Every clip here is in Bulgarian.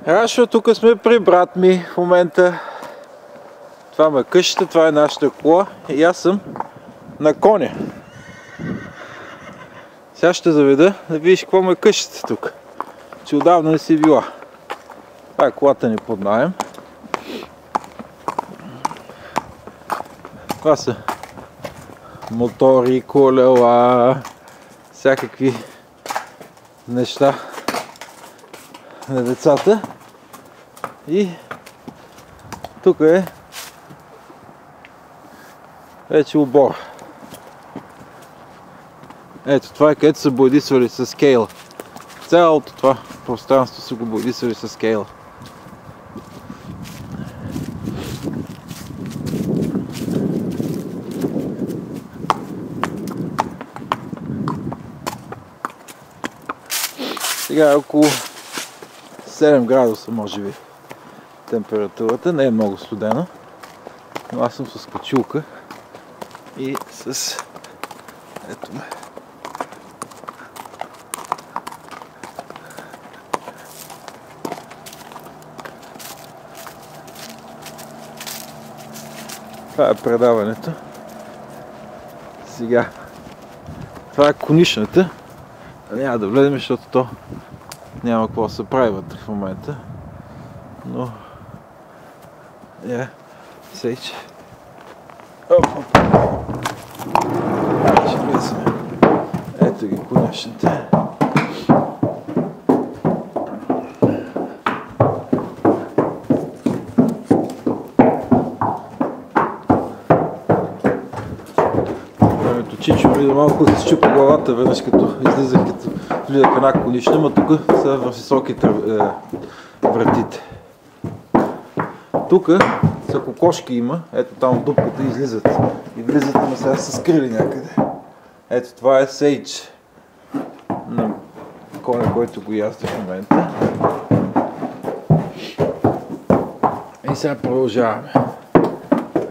Рашо, тук сме при брат ми в момента. Това ме къщата, това е нашата кола и аз съм на коня. Сега ще заведа да видиш какво ме къщата тук. Че отдавна не си била. Това е колата ни под наем. Това са мотори, колела, всякакви неща на децата. И тук е вече обор. Ето това е където са боядисвали с скейла. Цялото това пространство са го боядисвали с скейла. Сега е около 7 градуса, може би, температурата. Не е много студено, но аз съм с качулка и с... Ето ме. Това е предаването. Сега. Това е конишната. Няма да влезем, защото то няма какво да се прави вътре в момента. Но... Сейч. Ще влезем. Ето ги конишните. Чичо ми да малко се щупа главата веднъж като излизах, като влизах в една конишна, но тук са високите вратите. Тук са кокошки има, ето там в дупката излизат и влизат, но сега са скрили някъде. Ето това е Сейдж на коня, който го язди в момента. И сега продължаваме.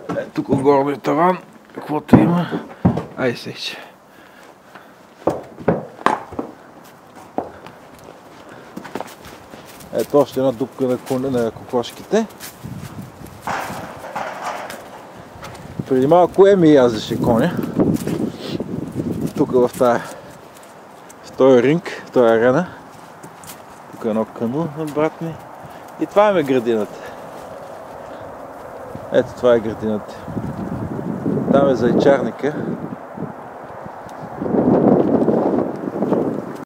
Ето тук горния таван, каквото има. Ай Сейдж. Ето още една дупка на кокошките. Преди малко Еми яздеше коня. Тук в този ринг, в този арена. Тук е едно кану на брат ми. И това е градината. Ето това е градината. Там е зайчарника.